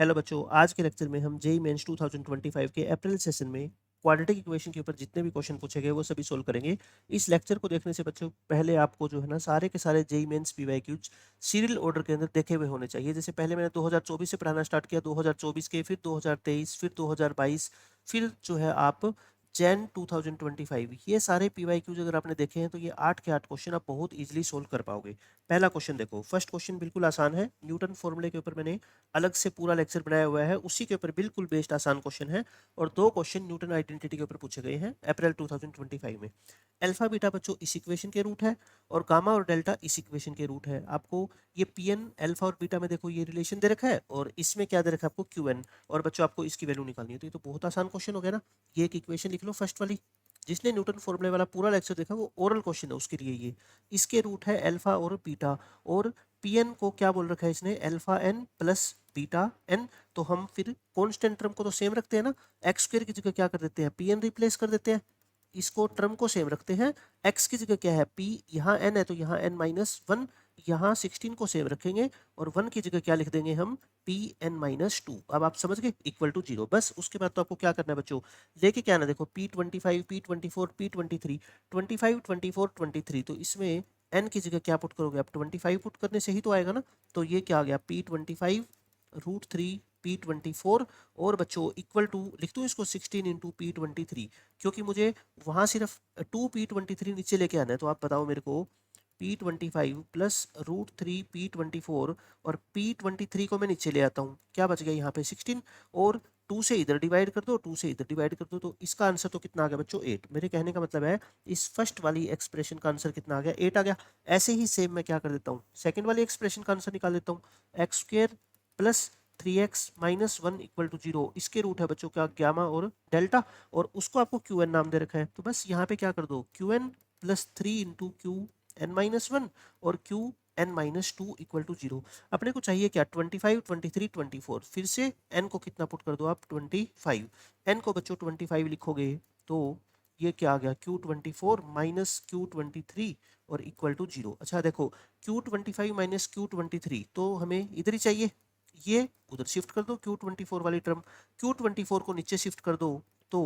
Hello बच्चों, आज के लेक्चर में हम जेईई मेंस 2025 के अप्रैल सेशन में क्वाड्रेटिक इक्वेशन के ऊपर जितने भी क्वेश्चन पूछे गए वो सभी सोल्व करेंगे। इस लेक्चर को देखने से बच्चों पहले आपको जो है ना सारे के सारे JEE Mains PYQs serial order के अंदर देखे हुए होने चाहिए। जैसे पहले मैंने 2024 से पढ़ाना स्टार्ट किया, 2024 के, फिर 2023, फिर 2022, फिर जो है आप जैन 2025, ये सारे पीवाईक्यूज अगर आपने देखे हैं तो ये 8 के 8 क्वेश्चन आप बहुत इजीली सोल्व कर पाओगे। पहला क्वेश्चन देखो, फर्स्ट क्वेश्चन बिल्कुल आसान है। न्यूटन फॉर्मूले के ऊपर मैंने अलग से पूरा लेक्चर बनाया हुआ है, उसी के ऊपर बिल्कुल बेस्ड आसान क्वेश्चन है। और दो क्वेश्चन न्यूटन आइडेंटिटी के ऊपर पूछे गए हैं अप्रैल 2025 में। अल्फा बीटा बच्चों इस इक्वेशन के रूट है और गामा और डेल्टा इस इक्वेशन के रूट है। आपको ये पी एन अल्फा और बीटा में देखो ये रिलेशन दे रखा है और इसमें क्या दे रखा है आपको क्यू एन, और बच्चों आपको इसकी वैल्यू निकालनी है। तो ये तो बहुत आसान क्वेश्चन हो गया ना। ये एक इक्वेशन लिख लो फर्स्ट वाली। जिसने न्यूटन फॉर्मूले वाला पूरा लेक्चर देखा वो ओरल क्वेश्चन है उसके लिए। ये इसके रूट है अल्फा और बीटा, और पी एन को क्या बोल रखा है इसने, alpha n plus beta n. तो हम फिर कॉन्स्टेंट टर्म को तो सेम रखते हैं ना, एक्स स्क्वायर की जगह क्या कर देते हैं, पी एन रिप्लेस कर देते हैं। इसको टर्म को सेम रखते हैं, एक्स की जगह क्या है पी, यहाँ एन है तो यहाँ एन माइनस वन, यहाँ 16 को सेम रखेंगे और वन की जगह क्या लिख देंगे हम, पी एन माइनस टू। अब आप समझ गए, इक्वल टू जीरो। बस उसके बाद तो आपको क्या करना है बच्चों, लेके क्या आना, देखो P25, P24, P23, 25, 24, 23। तो इसमें एन की जगह क्या पुट करोगे आप, 25 पुट करने से ही तो आएगा ना। तो ये क्या आ गया, P25 √3 P24, और बच्चों इक्वल टू लिख दूँ इसको 16 इंटू P23, क्योंकि मुझे वहाँ सिर्फ 2 P23 नीचे लेके आना है। तो आप बताओ मेरे को, P25 प्लस √3 P24, और P23 को मैं नीचे ले आता हूँ, क्या बच गया यहाँ पे 16, और 2 से इधर डिवाइड कर दो, 2 से इधर डिवाइड कर दो। तो इसका आंसर तो कितना आ गया बच्चों, 8। मेरे कहने का मतलब है इस फर्स्ट वाली एक्सप्रेशन का आंसर कितना आ गया, 8 आ गया। ऐसे ही सेम मैं क्या कर देता हूँ, सेकंड वाली एक्सप्रेशन का आंसर निकाल देता हूँ, x square plus 3x minus one equal to zero. इसके रूट है बच्चों क्या, गामा और डेल्टा, और उसको आपको क्यू एन नाम दे रखा है। तो बस यहाँ पे क्या कर दो, Q N plus 3 into Q N minus one और Q N minus two equal to zero. अपने को चाहिए क्या, 25, 23, 24। फिर से एन को कितना पुट कर दो आप, 25। एन को बच्चों 25 लिखोगे तो ये क्या आ गया, Q24 माइनस Q23 और इक्वल टू जीरो। अच्छा देखो, Q25 माइनस Q23 तो हमें इधर ही चाहिए, ये उधर शिफ्ट कर दो Q24 वाली टर्म, Q24 को नीचे शिफ्ट कर दो। तो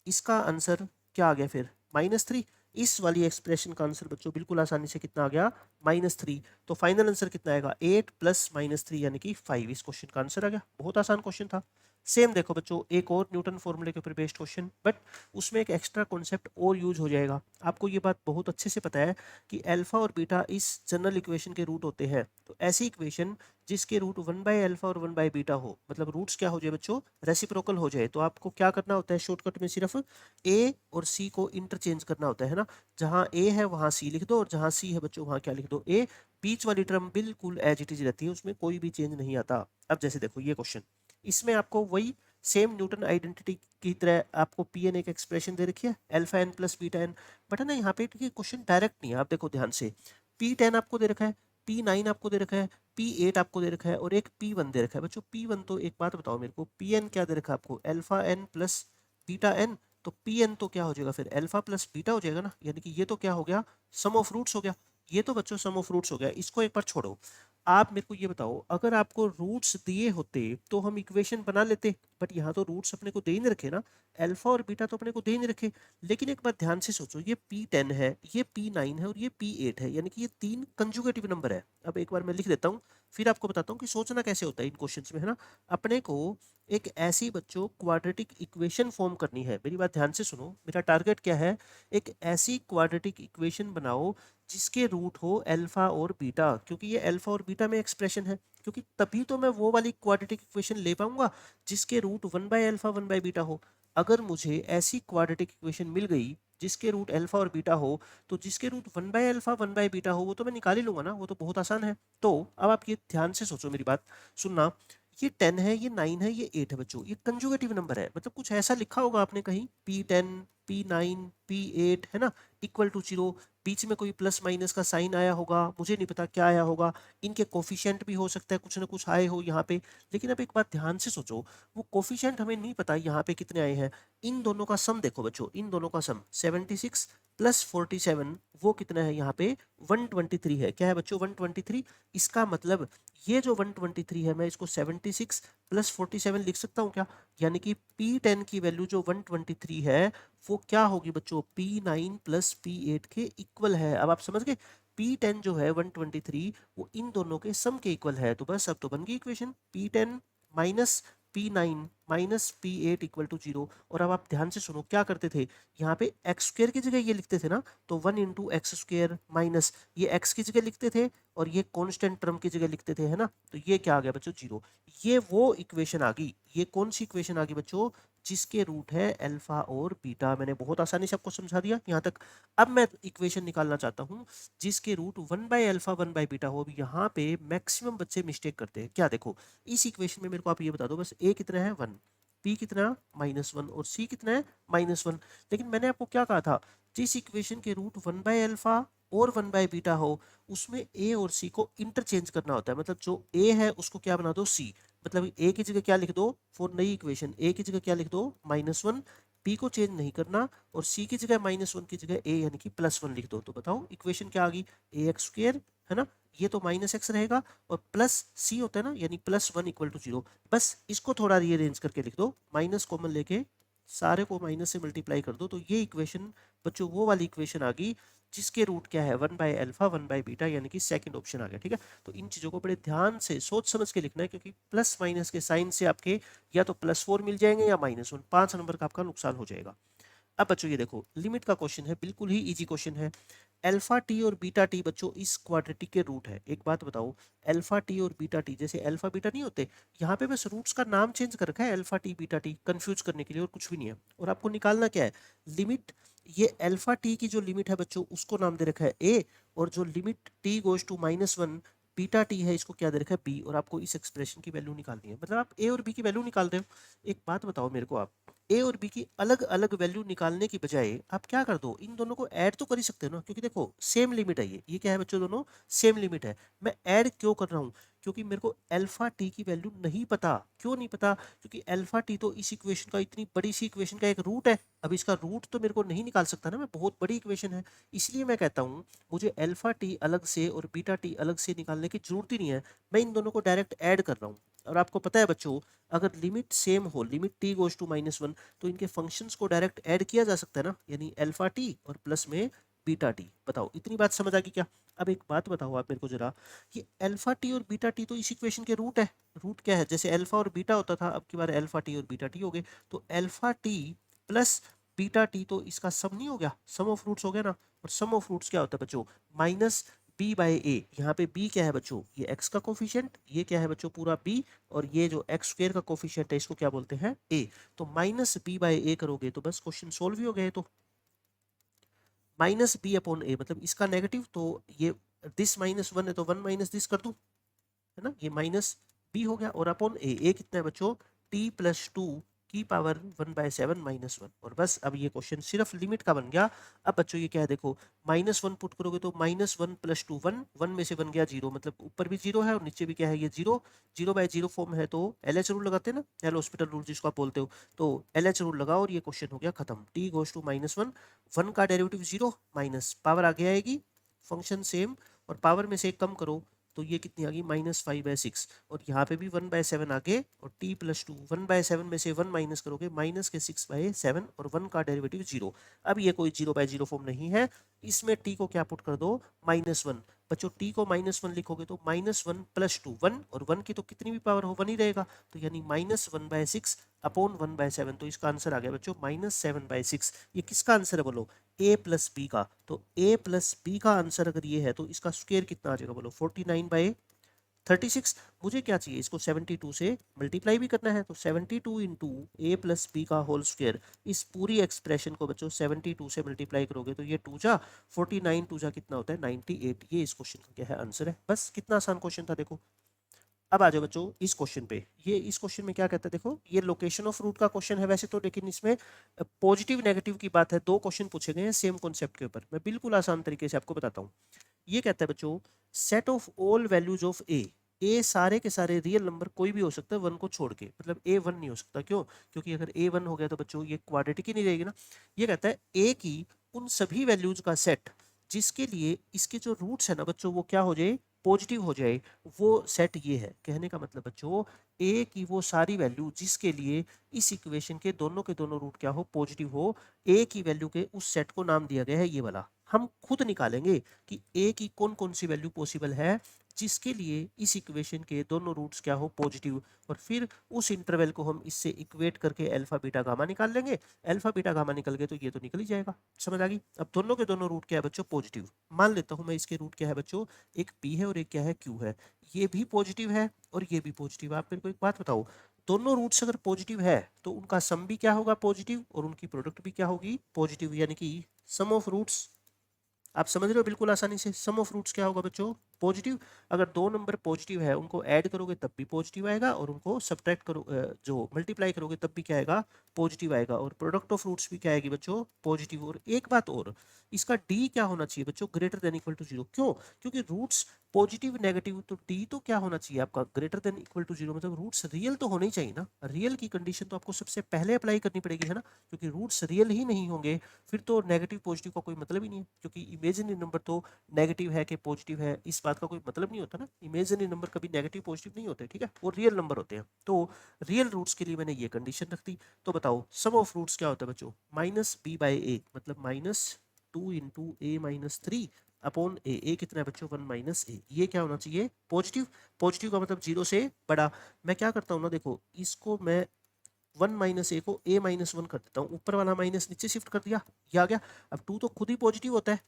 इसका आंसर क्या आ गया फिर, -3। इस वाली एक्सप्रेशन का आंसर बच्चों बिल्कुल आसानी से कितना आ गया, -3। तो फाइनल आंसर कितना आएगा, 8 प्लस -3 यानी कि 5। इस क्वेश्चन का आंसर आ गया। बहुत आसान क्वेश्चन था। सेम देखो बच्चों, एक और न्यूटन फॉर्मूले के ऊपर बेस्ड क्वेश्चन, बट उसमें एक एक्स्ट्रा कॉन्सेप्ट और यूज हो जाएगा। आपको ये बात बहुत अच्छे से पता है कि अल्फा और बीटा इस जनरल इक्वेशन के रूट होते हैं। तो ऐसी इक्वेशन जिसके रूट 1/अल्फा और 1/बीटा हो, मतलब रूट्स क्या हो जाए बच्चों, रेसिप्रोकल हो जाए, तो आपको क्या करना होता है, शॉर्टकट में सिर्फ ए और सी को इंटरचेंज करना होता है ना। जहां ए है वहां सी लिख दो, और जहां सी है बच्चों वहां क्या लिख दो, ए। बीच वाली टर्म बिल्कुल एज इट इज रहती है, उसमें कोई भी चेंज नहीं आता। अब जैसे देखो ये क्वेश्चन, इसमें आपको वही सेम न्यूटन आइडेंटिटी की तरह आपको पी एन एक एक्सप्रेशन दे रखी है, alpha n plus beta n. But है ना यहाँ पे क्वेश्चन डायरेक्ट नहीं है, आप देखो ध्यान से। P10 आपको दे रखा है, P9 आपको दे रखा है, P8 आपको दे रखा है, और एक P1 दे रखा है बच्चों। P1 तो एक बात बताओ मेरे को, Pn क्या दे रखा है आपको, alpha n plus beta n. तो Pn तो क्या हो जाएगा फिर, अल्फा प्लस बीटा हो जाएगा ना, यानी कि ये तो क्या हो गया, सम ऑफ रूट्स हो गया। ये तो बच्चों सम ऑफ रूट्स हो गया, इसको एक बार छोड़ो। आप मेरे को ये बताओ, अगर आपको रूट्स दिए होते तो हम इक्वेशन बना लेते, बट यहाँ तो रूट्स अपने को दे ही नहीं रखे ना, अल्फा और बीटा तो अपने को दे ही नहीं रखे। लेकिन एक बात ध्यान से सोचो, ये P10 है, ये P9 है और ये P8 है, यानी कि ये तीन कंजुगेटिव नंबर है। अब एक बार मैं लिख देता हूँ, फिर आपको बताता हूँ कि सोचना कैसे होता है इन क्वेश्चंस में, है ना। अपने को एक ऐसी बच्चों क्वाड्रेटिक इक्वेशन फॉर्म करनी है। मेरी बात ध्यान से सुनो, मेरा टारगेट क्या है, एक ऐसी क्वाड्रेटिक इक्वेशन बनाओ जिसके रूट हो अल्फा और बीटा, क्योंकि ये अल्फा और बीटा में एक्सप्रेशन है, क्योंकि तभी तो मैं वो वाली क्वाड्रेटिक इक्वेशन ले पाऊंगा जिसके रूट 1/अल्फा 1/बीटा हो। अगर मुझे ऐसी क्वाड्रेटिक इक्वेशन मिल गई जिसके रूट अल्फा और बीटा हो, तो जिसके रूट 1/अल्फा 1/बीटा हो वो तो मैं निकाल ही लूंगा ना, वो तो बहुत आसान है। तो अब आप ये ध्यान से सोचो, मेरी बात सुनना। ये 10 है, ये 9 है, ये 8 है बच्चों, ये कंजुगेटिव नंबर है। मतलब कुछ ऐसा लिखा होगा आपने कहीं, P10 P9 P8, है ना, इक्वल टू जीरो। बीच में कोई प्लस माइनस का साइन आया होगा, मुझे नहीं पता क्या आया होगा। इनके कोफिशिएंट भी हो सकता है कुछ ना कुछ आए हो यहाँ पे। लेकिन अब एक बात ध्यान से सोचो, वो कोफिशिएंट हमें नहीं पता यहाँ पे कितने आए हैं। इन दोनों का सम देखो बच्चों, इन दोनों का सम 76 प्लस 47, वो कितना है यहाँ पे, 123 है। क्या है बच्चों, 123। इसका मतलब ये जो 123 है मैं इसको 76 प्लस 47 लिख सकता हूँ क्या? यानी कि P10 की वैल्यू जो 123 है वो क्या होगी बच्चों? P9 प्लस P8 के इक्वल है। अब आप समझ गए, P10 जो है 123 वो इन दोनों के सम के इक्वल है। तो बस अब तो बन गई equation, P10 minus P9 minus P8 equal to 0। और अब आप ध्यान से सुनो, क्या करते थे यहाँ पे एक्स स्क्वायर की जगह ये लिखते थे ना, तो 1 इंटू एक्स स्क्वायर माइनस ये एक्स की जगह लिखते थे और ये कांस्टेंट टर्म की जगह लिखते थे, है ना। तो ये क्या आ गया बच्चों? 0। ये वो इक्वेशन आ गई। ये कौन सी इक्वेशन आ गई बच्चों? जिसके रूट है अल्फा और बीटा। मैंने बहुत आसानी से आपको समझा दिया यहाँ तक। अब मैं इक्वेशन निकालना चाहता हूँ जिसके root 1 by alpha 1 by beta हो। अब यहाँ पे मैक्सिमम बच्चे मिस्टेक करते हैं। क्या देखो, इस इक्वेशन में मेरे को आप ये बता दो बस, ए कितना है 1, पी कितना -1 और सी कितना है -1। लेकिन मैंने आपको क्या कहा था, जिस इक्वेशन के रूट 1 बाय अल्फा और 1 बाय बीटा हो उसमें ए और सी को इंटरचेंज करना होता है। मतलब जो ए है उसको क्या बना दो सी। मतलब ए की जगह क्या लिख दो फॉर नई इक्वेशन, ए की जगह क्या लिख दो -1, पी को चेंज नहीं करना और सी की जगह -1 की जगह ए यानी कि +1 लिख दो। तो बताओ इक्वेशन क्या आ गई? ए एक्स स्क्र, है ना, ये तो -x रहेगा और प्लस सी होता है ना, यानी +1 इक्वल टू 0। बस इसको थोड़ा रीअरेंज करके लिख दो, माइनस कॉमन लेके सारे को माइनस से मल्टीप्लाई कर दो। तो ये इक्वेशन बच्चों वो वाली इक्वेशन आ गई जिसके रूट क्या है 1 बाय अल्फा 1 बाय बीटा, यानी कि सेकंड ऑप्शन आ गया। ठीक है, तो इन चीज़ों को बड़े ध्यान से सोच समझ के लिखना है, क्योंकि प्लस माइनस के साइन से आपके या तो +4 मिल जाएंगे या -1, 5 नंबर का आपका नुकसान हो जाएगा। अब बच्चों ये देखो, लिमिट का क्वेश्चन है, बिल्कुल ही इजी क्वेश्चन है। अल्फा टी और बीटा टी बच्चों इस क्वाड्रेटिक के रूट है। एक बात बताओ, अल्फा टी और बीटा टी जैसे अल्फा बीटा नहीं होते, यहाँ पे बस रूट्स का नाम चेंज कर रखा है, alpha T beta T, confuse करने के लिए, और कुछ भी नहीं है। और आपको निकालना क्या है? लिमिट। ये अल्फा टी की जो लिमिट है बच्चों उसको नाम दे रखा है ए, और जो limit t goes to -1 beta t है इसको क्या दे रखा है? बी। और आपको इस एक्सप्रेशन की वैल्यू निकालनी है, मतलब आप ए और बी की वैल्यू निकाल रहे हो। एक बात बताओ मेरे को, आप ए और बी की अलग अलग वैल्यू निकालने की बजाय आप क्या कर दो, इन दोनों को ऐड तो कर ही सकते हो ना, क्योंकि देखो सेम लिमिट है। ये क्या है बच्चों? दोनों सेम लिमिट है। मैं ऐड क्यों कर रहा हूँ? क्योंकि मेरे को अल्फा टी की वैल्यू नहीं पता। क्यों नहीं पता? क्योंकि अल्फा टी तो इस इक्वेशन का, इतनी बड़ी सी इक्वेशन का एक रूट है। अब इसका रूट तो मेरे को नहीं निकाल सकता ना मैं, बहुत बड़ी इक्वेशन है। इसलिए मैं कहता हूँ मुझे अल्फा टी अलग से और बीटा टी अलग से निकालने की जरूरत ही नहीं है। मैं इन दोनों को डायरेक्ट ऐड कर रहा हूँ। और आपको पता है बच्चों, अगर लिमिट सेम हो, लिमिट टी गोज टू -1, तो इनके फंक्शंस को डायरेक्ट ऐड किया जा सकता है ना, यानी अल्फा टी और प्लस में बीटा टी। बताओ इतनी बात समझ आ गई क्या? अब एक बात बताओ आप मेरे को जरा, ये अल्फा टी और बीटा टी तो इस इक्वेशन के रूट है। रूट क्या है? जैसे अल्फा और बीटा होता था, अब की बार अल्फा टी और बीटा टी हो गए। तो alpha T plus beta T तो इसका सम नहीं हो गया? सम ऑफ रूट्स हो गया ना। और सम ऑफ रूट्स क्या होता है बच्चों? माइनस बी बाय ए। यहाँ पे बी क्या है बच्चों? ये एक्स का कोफिशिएंट। ये क्या है बच्चों? पूरा बी। और ये जो एक्स स्क्वायर का कोफिशिएंट है इसको क्या बोलते हैं? ए। तो माइनस बी बाय ए करोगे तो बस क्वेश्चन सोल्व ही हो गए। तो माइनस बी अपॉन ए मतलब इसका नेगेटिव, तो ये दिस -1 है तो 1 माइनस दिस कर दूं, है ना, ये माइनस बी हो गया। और अपॉन ए कितना है बच्चों? टी प्लस 2 की पावर 1/7 -1। और बस अब ये क्वेश्चन सिर्फ लिमिट का बन गया। अब बच्चों ये क्या है देखो, -1 पुट करोगे तो -1 + 2 1, 1 में से बन गया 0, मतलब ऊपर भी 0 है और नीचे भी क्या है? ये 0। 0/0 फॉर्म है तो LH रूल लगाते हैं ना, एल हॉस्पिटल रूल जिसको आप बोलते हो, तो LH रूल लगाओ और ये क्वेश्चन हो गया खत्म। टी गोज टू -1, 1 का डेरिवेटिव 0 माइनस पावर आगे आएगी, फंक्शन सेम, और पावर में से एक कम करो तो ये कितनी आ गई? -5/6। और यहाँ पे भी 1/7 आगे, और t + 2 1/7 में से 1 माइनस करोगे -6/7, और 1 का डेरिवेटिव 0। अब ये कोई 0/0 फॉर्म नहीं है, इसमें t को क्या पुट कर दो? -1। बच्चों t को -1 लिखोगे तो -1 + 2 1, और 1 की तो कितनी भी पावर हो 1 ही रहेगा, तो यानी -1/6 अपॉन 1/7। तो इसका आंसर आ गया बच्चों -7/6। ये किसका आंसर है बोलो? a प्लस बी का। तो a प्लस बी का आंसर अगर ये है तो इसका स्क्वायर कितना आ जाएगा बोलो? 49/36। मुझे क्या चाहिए? इसको 72 से मल्टीप्लाई भी करना है, तो 72 इंटू ए प्लस बी का होल स्क्वायर। इस पूरी एक्सप्रेशन को बच्चों 72 से मल्टीप्लाई करोगे तो ये 2 जा 49, 2 जा कितना होता है? 98। ये इस क्वेश्चन का क्या है? आंसर है। बस कितना आसान क्वेश्चन था देखो। अब आ जाओ बच्चों इस क्वेश्चन पे। ये इस क्वेश्चन में क्या कहता है देखो, ये लोकेशन ऑफ रूट का क्वेश्चन है वैसे तो, लेकिन इसमें पॉजिटिव नेगेटिव की बात है। दो क्वेश्चन पूछे गए हैं सेम कॉन्सेप्ट के ऊपर, मैं बिल्कुल आसान तरीके से आपको बताता हूँ। ये कहता है बच्चों, set of all values of A सारे के सारे रियल नंबर कोई भी हो सकता है 1 को छोड़ के, मतलब ए 1 नहीं हो सकता। क्यों? क्योंकि अगर ए 1 हो गया तो बच्चों ये क्वाड्रेटिक ही नहीं रहेगी ना। ये कहता है ए की उन सभी वैल्यूज का सेट जिसके लिए इसके जो रूट्स है ना बच्चों वो क्या हो जाए? पॉजिटिव हो जाए वो सेट ये है। कहने का मतलब बच्चों ए की वो सारी वैल्यू जिसके लिए इस इक्वेशन के दोनों रूट क्या हो, पॉजिटिव हो, ए की वैल्यू के उस सेट को नाम दिया गया है ये वाला। हम खुद निकालेंगे कि ए की कौन कौन सी वैल्यू पॉसिबल है जिसके लिए इस इक्वेशन के दोनों रूट्स क्या हो, पॉजिटिव, और फिर उस इंटरवल को हम इससे इक्वेट करके अल्फा बीटा गामा निकाल लेंगे। अल्फा बीटा गामा निकल गए तो ये तो निकल ही जाएगा। समझ आ गई? अब दोनों के दोनों रूट क्या है बच्चों, पॉजिटिव। मान लेता हूं मैं इसके रूट क्या है बच्चों, एक p है और एक क्या है, q है। ये भी पॉजिटिव है और ये भी पॉजिटिव है। आप मेरे को एक बात बताओ, दोनों रूट्स अगर पॉजिटिव है तो उनका सम भी क्या होगा, पॉजिटिव, और उनकी प्रोडक्ट भी क्या होगी, पॉजिटिव, यानी कि सम ऑफ रूट्स। आप समझ रहे हो बिल्कुल आसानी से, सम ऑफ रूट्स क्या होगा बच्चों, पॉजिटिव। अगर दो नंबर पॉजिटिव है उनको ऐड करोगे तब भी पॉजिटिव आएगा, और उनको सब्ट्रैक्ट करो जो मल्टीप्लाई करोगे तब भी क्या आएगा, पॉजिटिव आएगा, और प्रोडक्ट ऑफ रूट्स भी क्या आएगी बच्चों, पॉजिटिव। और एक बात और, इसका डी क्या होना चाहिए बच्चों, greater than equal to zero. क्यों? क्योंकि रूट्स पॉजिटिव नेगेटिव, तो डी तो क्या होना चाहिए आपका, greater than equal to zero. मतलब रूट्स रियल तो होने ही चाहिए ना। रियल की कंडीशन तो आपको सबसे पहले अप्लाई करनी पड़ेगी, है ना, क्योंकि रूट्स रियल ही नहीं होंगे फिर तो नेगेटिव पॉजिटिव का कोई मतलब ही नहीं है, क्योंकि इमेजिनरी नंबर तो नेगेटिव है कि पॉजिटिव है इस बात का कोई मतलब नहीं होता ना। इमेजिनरी नंबर कभी नेगेटिव पॉजिटिव नहीं होते, ठीक है, वो रियल नंबर होते हैं। तो रियल रूट्स के लिए मैंने ये कंडीशन रख दी। तो बताओ सम ऑफ रूट्स क्या होता है बच्चों, माइनस बी बाई ए, मतलब माइनस 2 × a-3 अपॉन ए कितना है बच्चों, 1 माइनस ए। ये क्या होना चाहिए, पॉजिटिव। पॉजिटिव का मतलब जीरो से बड़ा। मैं क्या करता हूँ ना, देखो इसको मैं 1 माइनस ए को a-1 कर देता हूँ, ऊपर वाला माइनस नीचे शिफ्ट कर दिया, ये आ गया। अब 2 तो खुद ही पॉजिटिव होता है,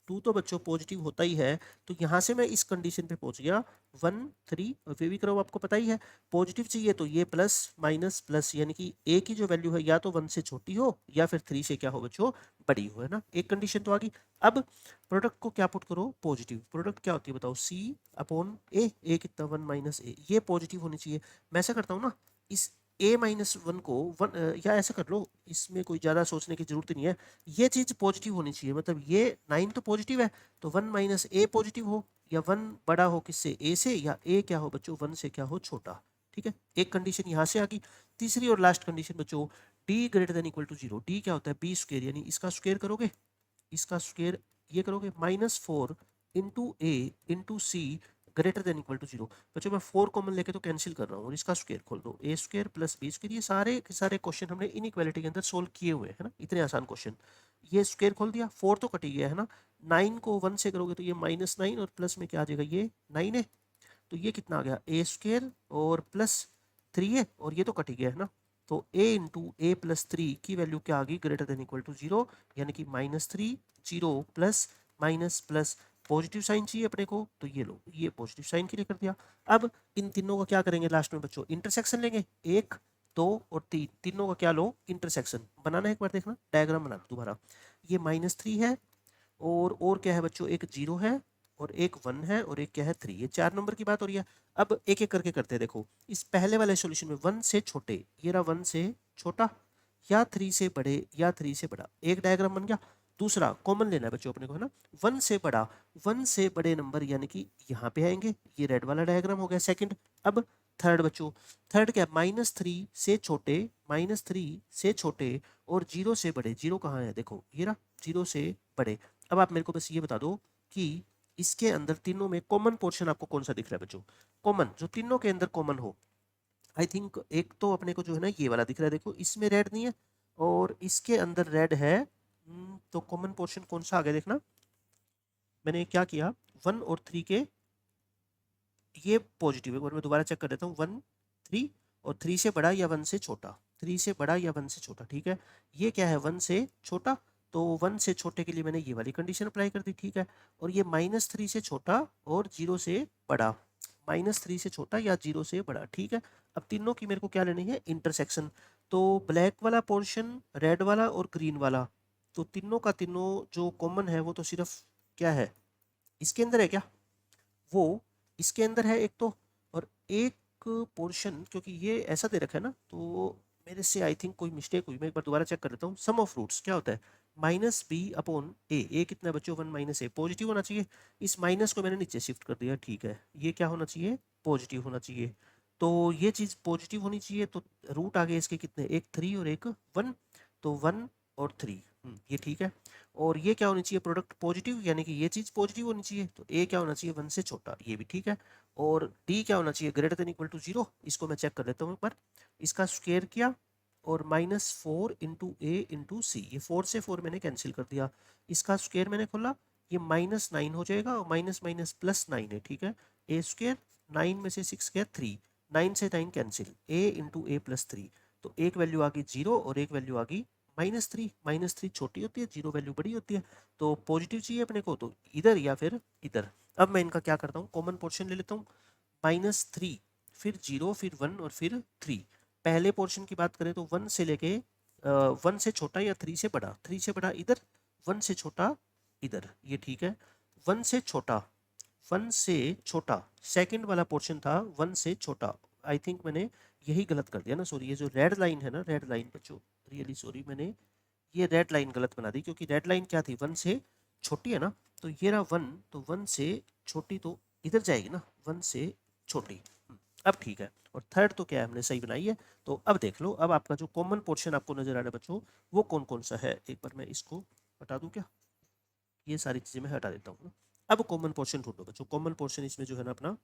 2 तो बच्चों पॉजिटिव होता ही है। तो यहाँ से मैं इस कंडीशन पे पहुंच गया 1 3, और फिर भी करो आपको पता ही है पॉजिटिव चाहिए तो ये प्लस माइनस प्लस, यानी कि a की जो वैल्यू है या तो 1 से छोटी हो या फिर 3 से क्या हो बच्चों, बड़ी हो, है ना। एक कंडीशन तो आ गई। अब प्रोडक्ट को क्या पुट करो, पॉजिटिव। प्रोडक्ट क्या होती है बताओ, c अपॉन ए कितना, 1 माइनस ए, ये पॉजिटिव होनी चाहिए। मैं ऐसा करता हूँ ना, इस a-1 को या ऐसा कर लो, इसमें कोई ज़्यादा सोचने की जरूरत नहीं है, ये चीज़ पॉजिटिव होनी चाहिए। मतलब ये 9 तो पॉजिटिव है, तो 1 माइनस ए पॉजिटिव हो, या 1 बड़ा हो किससे, ए से, या ए क्या हो बच्चों, 1 से क्या हो, छोटा। ठीक है, एक कंडीशन यहाँ से आ गई। तीसरी और लास्ट कंडीशन बच्चों, D greater than equal to zero. D क्या होता है, बी स्क्वेयर, यानी इसका स्क्वेयर करोगे, इसका स्क्वेयर ये करोगे, -4 into a into c greater than equal to zero. बच्चों मैं 4 कॉमन लेके तो कैंसिल कर रहा हूँ, और इसका स्क्वायर खोल दो, ए स्क्वायर प्लस बी स्क्वायर। ये सारे के सारे क्वेश्चन हमने इनइक्वालिटी के अंदर सोल्व किए हुए हैं ना, इतने आसान क्वेश्चन। ये स्क्वायर खोल दिया, 4 तो कट ही गया है ना। 9 को 1 से करोगे तो ये -9, और प्लस में क्या आ जाएगा, ये 9 है, तो ये कितना आ गया, ए स्क्वायर और प्लस 3 है, और ये तो कट ही गया है ना। तो a इंटू ए प्लस 3 की वैल्यू क्या आ गई, greater than equal to zero, यानी कि -3 0 plus minus plus, positive sign चाहिए अपने को, तो ये लो, ये पॉजिटिव साइन के लिए कर दिया। अब इन तीनों का क्या करेंगे लास्ट में बच्चों, इंटरसेक्शन लेंगे, 1 2 और 3, तीनों का क्या लो, इंटरसेक्शन बनाना है। एक बार देखना डायग्राम बना लो दोबारा। ये -3 है, और क्या है बच्चों, एक 0 है, और एक 1 है, और एक क्या है 3। ये 4 नंबर की बात हो रही है। अब एक एक करके करते हैं। देखो इस पहले वाले सॉल्यूशन में 1 से छोटे, ये रहा 1 से छोटा, या 3 से बड़े, या 3 से बड़ा, एक डायग्राम बन गया। दूसरा कॉमन लेना है बच्चों अपने को, है ना, 1 से बड़ा, 1 से बड़े नंबर यानी कि यहाँ पे आएंगे, ये रेड वाला डायग्राम हो गया सेकंड। अब थर्ड बच्चों, थर्ड क्या, -3 से छोटे, -3 से छोटे, और 0 से बड़े। 0 कहाँ है, देखो ये रहा, 0 से बड़े। अब आप मेरे को बस ये बता दो कि इसके अंदर तीनों में कॉमन पोर्शन आपको कौन सा दिख रहा है बच्चों, कॉमन, जो तीनों के अंदर कॉमन हो। आई थिंक एक तो अपने को जो है ना ये वाला दिख रहा है, देखो इसमें रेड नहीं है, और इसके अंदर रेड है। तो कॉमन पोर्शन कौन सा आ गया देखना। मैंने क्या किया, 1 और 3 के ये पॉजिटिव है, और मैं दोबारा चेक कर देता हूँ, 1 3, और 3 से बड़ा या 1 से छोटा, 3 से बड़ा या 1 से छोटा, ठीक है। ये क्या है, 1 से छोटा, तो 1 से छोटे के लिए मैंने ये वाली कंडीशन अप्लाई कर दी, ठीक है। और ये -3 से छोटा और 0 से बड़ा, -3 से छोटा या 0 से बड़ा, ठीक है। अब तीनों की मेरे को क्या लेनी है, इंटरसेक्शन। तो ब्लैक वाला पोर्शन, रेड वाला और ग्रीन वाला, तो तीनों का तीनों जो कॉमन है वो तो सिर्फ क्या है, इसके अंदर है क्या, वो इसके अंदर है एक तो, और एक पोर्शन, क्योंकि ये ऐसा दे रखा है ना, तो मेरे से आई थिंक कोई मिस्टेक हुई। मैं एक बार दोबारा चेक कर लेता हूँ। सम ऑफ रूट्स क्या होता है, -b/a। ए कितना है बच्चों, 1 - a, पॉजिटिव होना चाहिए। इस माइनस को मैंने नीचे शिफ्ट कर दिया, ठीक है। ये क्या होना चाहिए, पॉजिटिव होना चाहिए। तो ये चीज़ पॉजिटिव होनी चाहिए, तो रूट आ गए इसके कितने, एक 3 और एक 1, तो 1 और 3। ये ठीक है। और ये क्या होनी चाहिए, प्रोडक्ट पॉजिटिव, यानी कि ये चीज़ पॉजिटिव होनी चाहिए, तो ए क्या होना चाहिए, 1 से छोटा, ये भी ठीक है। और डी क्या होना चाहिए, ग्रेटर देन इक्वल टू 0, इसको मैं चेक कर लेता हूँ एक बार। इसका स्क्वायर किया और -4 इंटू ए इंटू सी, ये 4 से 4 मैंने कैंसिल कर दिया। इसका स्क्वायर मैंने खोला, ये -9 हो जाएगा और माइनस माइनस +9 है, ठीक है। ए स्क्वायर, 9 में से 6 गया 3, 9 से 9 कैंसिल, ए इंटू ए प्लस 3, तो एक वैल्यू आ गई 0 और एक वैल्यू आ गई -3। -3 छोटी होती है, 0 वैल्यू बड़ी होती है, तो पॉजिटिव चाहिए अपने को, तो इधर या फिर इधर। अब मैं इनका क्या करता हूँ, कॉमन पोर्शन ले लेता हूँ, -3 फिर 0 फिर 1 और फिर 3। पहले पोर्शन की बात करें तो 1 से लेके 1 से छोटा या 3 से बड़ा, 3 से बड़ा इधर, 1 से छोटा इधर, ये ठीक है। 1 से छोटा, 1 से छोटा, सेकंड वाला पोर्शन था 1 से छोटा। आई थिंक मैंने यही गलत कर दिया ना, सॉरी, ये जो रेड लाइन है ना, रेड लाइन बच्चों, रियली सॉरी, मैंने ये रेड लाइन गलत बना दी, क्योंकि रेड लाइन क्या थी, 1 से छोटी है ना, तो ये रहा 1, तो 1 से छोटी तो इधर जाएगी ना, 1 से छोटी। अब ठीक है। और थर्ड तो क्या है, हमने सही बनाई है। तो अब देख लो, अब आपका जो कॉमन पोर्शन आपको नजर आ रहा है बच्चों, वो कौन कौन सा है, एक बार मैं इसको हटा दूं क्या, ये सारी चीजें मैं हटा देता हूँ। अब कॉमन पोर्शन ढूंढो बच्चों, कॉमन पोर्शन इसमें जो है ना अपना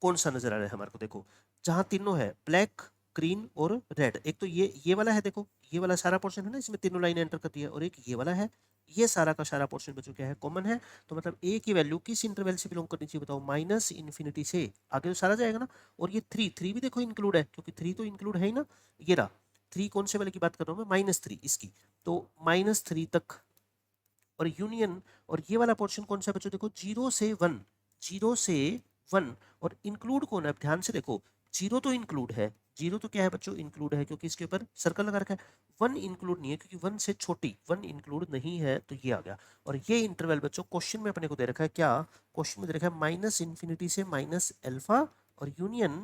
कौन सा नजर आ रहा है हमारे को, देखो जहां तीनों है, ब्लैक, ग्रीन और रेड, एक तो ये वाला है, देखो ये वाला सारा पोर्शन है ना, इसमें तीनों लाइन एंटर कर दिया, और एक ये वाला है, ये सारा का सारा पोर्शन बच्चों क्या है, कॉमन है। तो मतलब ए की वैल्यू किस इंटरवल से बिलोंग करनी चाहिए बताओ, -इन्फिनिटी से आगे तो सारा जाएगा ना। और ये 3 भी देखो इंक्लूड है, क्योंकि 3 तो इंक्लूड है ही ना, ये रहा 3, कौन से वाले की बात कर रहा हूँ मैं, -3 इसकी, तो -3 तक, और यूनियन, और ये वाला पोर्शन कौन सा बच्चों, देखो 0 से 1, 0 से 1, और इंक्लूड कौन है, अब ध्यान से देखो, 0 तो इंक्लूड है, 0 तो क्या है बच्चों, इंक्लूड है, क्योंकि इसके ऊपर सर्कल लगा रखा है। 1 इंक्लूड नहीं है, क्योंकि 1 से छोटी, 1 इंक्लूड नहीं है, तो ये आ गया। और ये इंटरवल बच्चों क्वेश्चन में अपने को दे रखा है, क्या क्वेश्चन में दे रखा है, -इन्फिनिटी से -अल्फा और यूनियन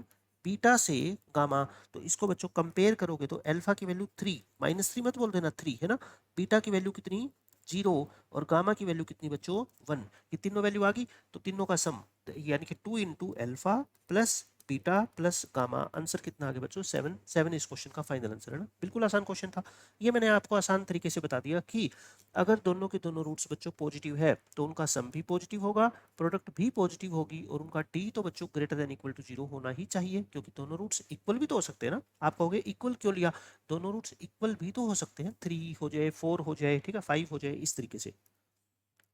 बीटा से गामा। तो इसको बच्चों कंपेयर करोगे तो अल्फा की वैल्यू 3, -3 मत बोल देना, 3 है ना, बीटा की वैल्यू कितनी 0, और गामा की वैल्यू कितनी बच्चों 1, ये तीनों वैल्यू आ गई, तो तीनों का सम, यानी कि 2 into alpha plus beta plus gamma, answer कितना आ गया बच्चों 7। 7 इस क्वेश्चन का फाइनल आंसर है ना, बिल्कुल आसान क्वेश्चन था। ये मैंने आपको आसान तरीके से बता दिया कि अगर दोनों के दोनों रूट्स बच्चों पॉजिटिव है तो उनका सम भी पॉजिटिव होगा, प्रोडक्ट भी पॉजिटिव होगी, और उनका टी तो बच्चों ग्रेटर देन इक्वल टू 0 होना ही चाहिए, क्योंकि दोनों रूट्स इक्वल भी तो हो सकते हैं ना। आप कहोगे इक्वल क्यों लिया, दोनों रूट्स इक्वल भी तो हो सकते हैं, 3 हो जाए, 4 हो जाए, ठीक है, 5 हो जाए, इस तरीके से।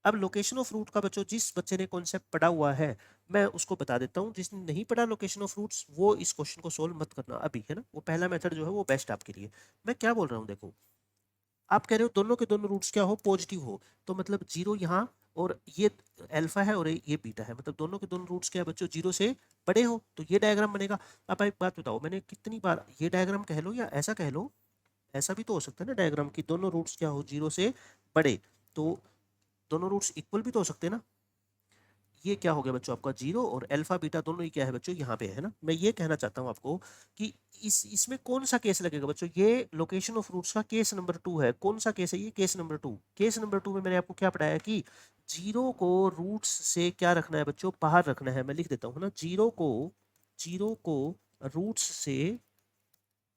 अब लोकेशन ऑफ रूट का बच्चों जिस बच्चे ने कॉन्सेप्ट पढ़ा हुआ है, मैं उसको बता देता हूँ, जिसने नहीं पढ़ा लोकेशन ऑफ रूट्स, वो इस क्वेश्चन को सोल्व मत करना अभी, है ना, वो पहला मेथड जो है वो बेस्ट आपके लिए। मैं क्या बोल रहा हूँ, देखो आप कह रहे हो दोनों के दोनों रूट्स क्या हो, पॉजिटिव हो, तो मतलब 0 यहाँ, और ये अल्फा है और ये बीटा है, मतलब दोनों के दोनों रूट्स क्या है बच्चों, 0 से बड़े हो, तो ये डायग्राम बनेगा। अब एक बात बताओ, मैंने कितनी बार ये डायग्राम कह लो या ऐसा कह लो, ऐसा भी तो हो सकता है ना डायग्राम की, दोनों रूट्स क्या हो 0 से बड़े, तो दोनों रूट्स इक्वल भी तो हो सकते हैं ना। ये क्या हो गया बच्चों आपका 0, और अल्फा बीटा दोनों ही क्या है बच्चों यहाँ पे है ना। मैं ये कहना चाहता हूँ आपको कि इसमें कौन सा केस लगेगा बच्चों, ये लोकेशन ऑफ रूट्स का केस नंबर 2 है। कौन सा केस है ये, केस नंबर 2। केस नंबर 2 में मैंने आपको क्या पढ़ाया कि 0 को रूट्स से क्या रखना है बच्चों, बाहर रखना है। मैं लिख देता हूँ ना, 0 को रूट्स से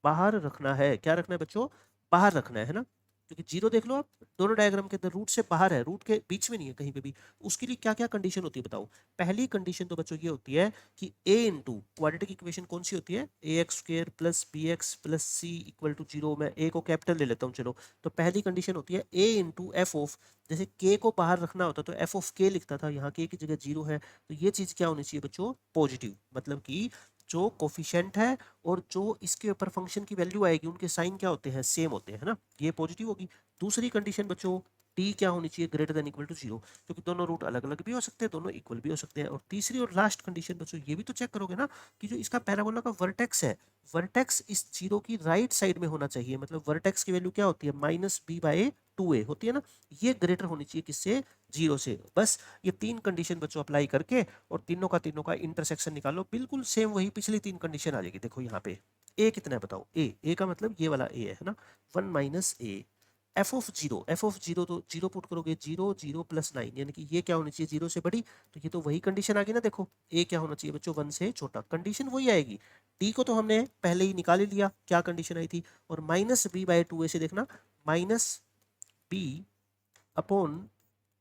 बाहर रखना है, क्या रखना है बच्चों, बाहर रखना है ना, क्योंकि 0 देख लो आप, दोनों डायग्राम के अंदर रूट से बाहर है, रूट के बीच में नहीं है कहीं पे भी। उसके लिए क्या क्या कंडीशन होती है बताओ। पहली कंडीशन तो बच्चों ये होती है कि a इंटू क्वाड्रेटिक इक्वेशन कौन सी होती है, ax² plus bx plus c equal to 0। मैं a को कैपिटल ले लेता हूँ, चलो। तो पहली कंडीशन होती है a इंटू एफ ऑफ, जैसे k को बाहर रखना होता तो एफ ऑफ k लिखता था, यहाँ k की जगह 0 है, तो ये चीज क्या होनी चाहिए बच्चों, पॉजिटिव, मतलब कि जो कोफिशिएंट है और जो इसके ऊपर फंक्शन की वैल्यू आएगी उनके साइन क्या होते हैं, सेम होते हैं, है ना, ये पॉजिटिव होगी। दूसरी कंडीशन बच्चों, टी क्या होनी चाहिए, ग्रेटर देन इक्वल टू 0, क्योंकि दोनों रूट अलग अलग भी हो सकते हैं, दोनों इक्वल भी हो सकते हैं। और तीसरी और लास्ट कंडीशन बच्चों, ये भी तो चेक करोगे ना कि जो इसका पैराबोला का वर्टेक्स है, वर्टेक्स इस 0 की राइट साइड में होना चाहिए, मतलब वर्टेक्स की वैल्यू क्या होती है, -b/2a होती है ना, ये ग्रेटर होनी चाहिए किससे, 0 से। बस ये 3 कंडीशन बच्चों अप्लाई करके और तीनों का इंटरसेक्शन निकालो, बिल्कुल सेम वही पिछली 3 कंडीशन आ जाएगी। देखो यहाँ पे ए कितना है बताओ, ए का मतलब ये वाला ए है ना, 1 minus A. F of zero तो 0 पुट करोगे, 0 0 प्लस 9, यानी कि ये क्या होनी चाहिए, 0 से बड़ी, तो ये तो वही कंडीशन आ गई ना। देखो ए क्या होना चाहिए बच्चों, 1 से छोटा, कंडीशन वही आएगी। डी को तो हमने पहले ही निकाल ही लिया, क्या कंडीशन आई थी। और -b/2a से देखना, माइनस बी अपॉन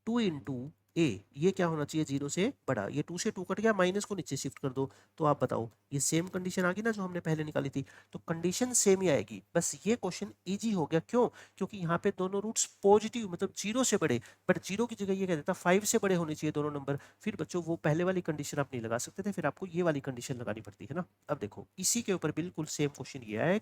2 इंटू ए, ये क्या होना चाहिए 0 से बड़ा। ये 2 से 2 कट गया, माइनस को नीचे शिफ्ट कर दो। तो आप बताओ, ये सेम कंडीशन आ गई ना जो हमने पहले निकाली थी। तो कंडीशन सेम ही आएगी, बस ये क्वेश्चन इजी हो गया। क्यों? क्योंकि यहाँ पे दोनों रूट्स पॉजिटिव मतलब 0 से बड़े, बट 0 की जगह ये कह देता 5 से बड़े होने चाहिए दोनों नंबर। फिर बच्चों वो पहले वाली कंडीशन आप नहीं लगा सकते थे, फिर आपको ये वाली कंडीशन लगानी पड़ती है ना। अब देखो इसी के ऊपर बिल्कुल सेम क्वेश्चन ये है।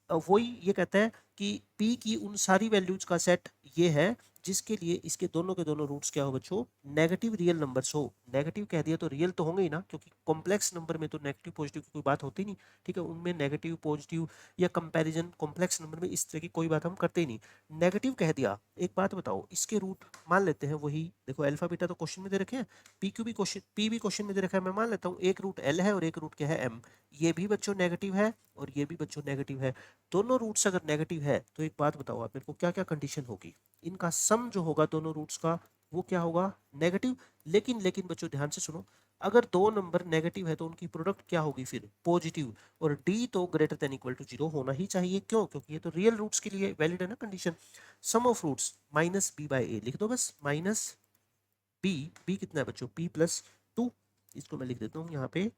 वही ये कहता है कि p की उन सारी वैल्यूज का सेट ये है जिसके लिए इसके दोनों के दोनों रूट्स क्या हो बच्चों, नेगेटिव रियल नंबर्स हो। नेगेटिव कह दिया तो रियल तो होंगे ही ना, क्योंकि कॉम्प्लेक्स नंबर में तो नेगेटिव पॉजिटिव की कोई बात होती नहीं। ठीक है, उनमें नेगेटिव पॉजिटिव या कंपैरिजन कॉम्प्लेक्स नंबर में इस तरह की कोई बात हम करते ही नहीं। नेगेटिव कह दिया, एक बात बताओ, इसके रूट मान लेते हैं वही, देखो अल्फा बीटा तो क्वेश्चन में दे रखे हैं, पी क्यू भी क्वेश्चन, पी भी क्वेश्चन में दे रखा है। मैं मान लेता हूँ एक रूट एल है और एक रूट क्या है एम। ये भी बच्चों नेगेटिव है और ये भी बच्चों नेगेटिव है। दोनों रूट्स अगर नेगेटिव है तो एक बात बताओ आप मेरे को, क्या क्या कंडीशन होगी? इनका सम जो होगा दोनों रूट्स का वो क्या होगा, नेगेटिव। लेकिन लेकिन बच्चों ध्यान से सुनो, अगर दो नंबर नेगेटिव है तो उनकी प्रोडक्ट क्या होगी फिर, पॉजिटिव। और डी तो ग्रेटर देन इक्वल टू 0 होना ही चाहिए। क्यों? क्योंकि ये तो रियल रूट्स के लिए वैलिड है ना condition. Sum of roots minus B by A लिख दो बस, माइनस बी, बी कितना है बच्चों, p प्लस 2। इसको मैं लिख देता हूँ यहाँ पे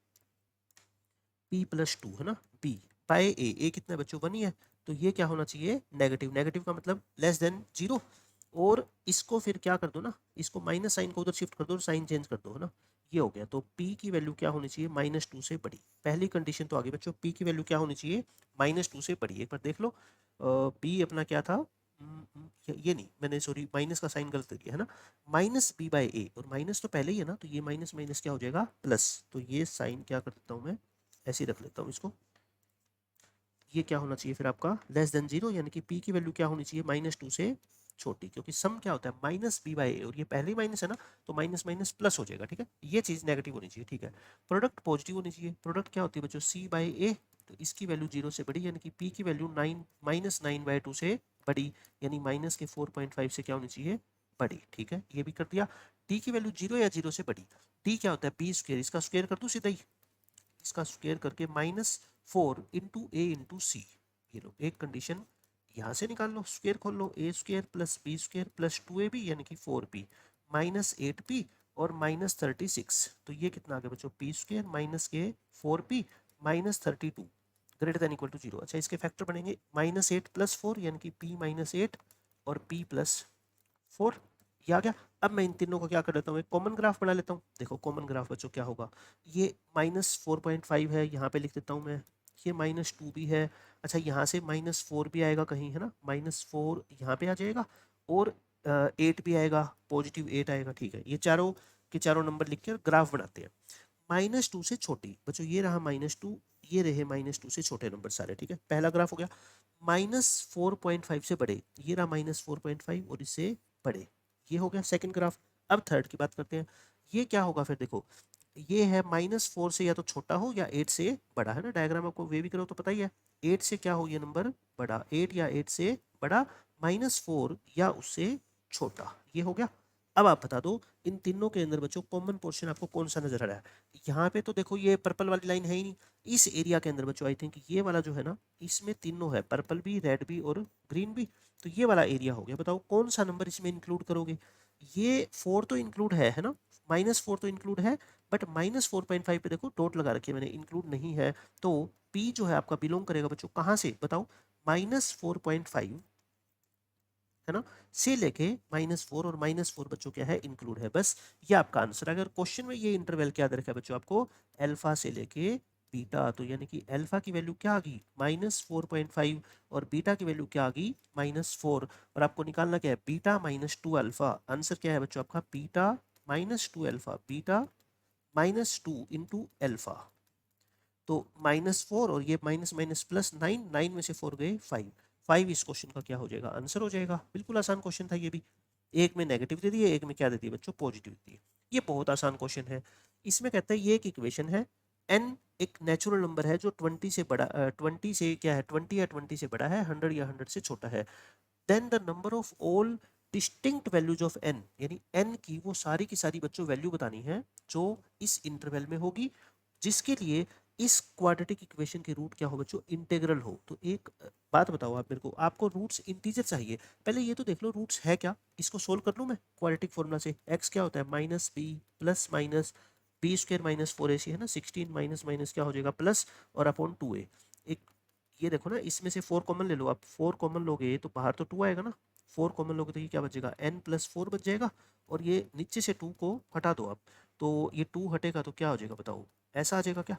p प्लस 2 है ना, b बाय ए कितना है बच्चों, 1 ही है। तो ये क्या होना चाहिए, नेगेटिव। नेगेटिव का मतलब लेस देन 0। और इसको फिर क्या कर दो ना, इसको माइनस साइन को उधर शिफ्ट कर दो और साइन चेंज कर दो, है ना। ये हो गया। तो p की वैल्यू क्या होनी चाहिए, -2 से बड़ी। पहली कंडीशन तो आ गई बच्चों, p की वैल्यू क्या होनी चाहिए, -2 से बड़ी। एक बार देख लो, p अपना क्या था, ये नहीं, मैंने सॉरी माइनस का साइन गलत किया है ना, माइनस बी बाई ए, और माइनस तो पहले ही है ना, तो ये माइनस माइनस क्या हो जाएगा प्लस। तो ये साइन क्या कर देता हूँ मैं, ऐसे ही रख लेता हूँ इसको। ये क्या होना चाहिए फिर आपका, लेस देन 0, यानी कि p की वैल्यू क्या होनी चाहिए, -2 से छोटी। क्योंकि सम क्या होता है, माइनस बी बाई ए, और ये पहले ही माइनस है ना, तो माइनस माइनस प्लस हो जाएगा। ठीक है, ये चीज़ नेगेटिव होनी चाहिए। ठीक है, प्रोडक्ट पॉजिटिव होनी चाहिए। प्रोडक्ट क्या होती है बच्चों, c बाई ए, तो इसकी वैल्यू 0 से बड़ी, यानी कि p की वैल्यू -9/2 से बड़ी, यानी माइनस के 4.5 से क्या होनी चाहिए, बड़ी। ठीक है, ये भी कर दिया। t की वैल्यू 0 या 0 से बड़ी, t क्या होता है p स्क्वायर, इसका स्क्वायर कर दूँ सीधा ही, इसका स्क्वायर करके -4 इंटू ए इंटू सी। ये लो एक कंडीशन यहाँ से निकाल लो, स्क्वायर खोल लो, A square plus B square plus 2ab यानी कि 4p -8p और -36। तो ये कितना आ गया बच्चों, p स्क्वायर माइनस के 4p -32 greater than equal to 0। अच्छा, इसके फैक्टर बनेंगे -8 प्लस 4 यानी कि p -8 और p प्लस 4। ये आ गया। अब मैं इन तीनों को क्या कर लेता हूँ, एक कॉमन ग्राफ बना लेता हूँ। देखो कॉमन ग्राफ बच्चों क्या होगा, ये -4.5 है, यहाँ पे लिख देता हूँ मैं, ये -2 भी है। अच्छा, यहाँ से -4 भी आएगा कहीं, है ना, -4 यहाँ पे आ जाएगा, और 8 भी आएगा, +8 आएगा। ठीक है, ये चारों के चारों नंबर लिख के ग्राफ बनाते हैं। -2 से छोटी बच्चों, ये रहा -2, ये रहे -2 से छोटे नंबर सारे। ठीक है, पहला ग्राफ हो गया। -4.5 से बड़े, ये रहा -4.5 और इससे बड़े, ये हो गया सेकंड ग्राफ। अब थर्ड की बात करते हैं, ये क्या होगा फिर, देखो ये है -4 से या तो छोटा हो या 8 से बड़ा, है ना। डायग्राम आपको वे भी करो तो पता ही है, 8 से क्या हो ये नंबर बड़ा, 8 या 8 से बड़ा, -4 या उससे छोटा, ये हो गया। अब आप बता दो इन तीनों के अंदर बच्चों कॉमन पोर्शन आपको कौन सा नजर आ रहा है। यहाँ पे तो देखो ये पर्पल वाली लाइन है ही नहीं, इस एरिया के अंदर बच्चों आई थिंक ये वाला जो है ना, इसमें तीनों है, पर्पल भी, रेड भी और ग्रीन भी। तो ये वाला एरिया हो गया। बताओ कौन सा नंबर इसमें इंक्लूड करोगे। ये 4 तो इंक्लूड है ना, -4 तो इंक्लूड है, बट -4.5 पे देखो डॉट लगा रखी है मैंने, इंक्लूड नहीं है। तो P जो है आपका बिलोंग करेगा बच्चों कहाँ से बताओ, -4.5 है ना, से लेके -4, और -4 बच्चों क्या है, इंक्लूड है। बस ये आपका आंसर। अगर क्वेश्चन में ये इंटरवल क्या दे रखा है बच्चों आपको, अल्फा से लेके बीटा, तो यानी कि अल्फा की वैल्यू क्या आ गई, -4.5, और बीटा की वैल्यू क्या आ गई, -4। और आपको निकालना क्या है, बीटा -2 अल्फा। आंसर क्या है बच्चों आपका, beta -2 alpha, beta -2 into alpha. तो -4 और ये माइनस माइनस प्लस 9, 9 में से 4 गए 5, 5 इस क्वेश्चन का क्या हो जाएगा, आंसर हो जाएगा। बिल्कुल आसान क्वेश्चन था ये भी। एक में नेगेटिव दे दिए, एक में क्या दे दिए बच्चों, पॉजिटिव दिए। ये बहुत आसान क्वेश्चन है। इसमें कहता है ये एक इक्वेशन है, n एक नेचुरल नंबर है जो 20 से बड़ा, 20 से क्या है, 20 या 20 से बड़ा है, 100 या 100 से छोटा है। Then the number of all distinct values of n, यानी n की वो सारी की सारी बच्चों वैल्यू बतानी है जो इस इंटरवल में होगी, जिसके लिए इस क्वाड्रेटिक इक्वेशन के रूट क्या हो बच्चों, इंटेग्रल हो। तो एक बात बताओ आप मेरे को, आपको रूट्स इंटीजर चाहिए, पहले ये तो देख लो रूट्स है क्या, इसको सोल्व कर लूँ मैं क्वाड्रेटिक फॉर्मूला से। एक्स क्या होता है, minus B plus minus b square minus 4ac है ना, 16 माइनस माइनस क्या हो जाएगा प्लस और अपॉन 2a। एक ये देखो ना, इसमें से 4 कॉमन ले लो आप, 4 कॉमन लोगे तो बाहर तो 2 आएगा ना, 4 कॉमन लोगे तो ये क्या बचेगा, n प्लस 4 बच जाएगा, और ये नीचे से 2 को हटा दो आप, तो ये 2 हटेगा तो क्या हो जाएगा बताओ, ऐसा आ जाएगा क्या,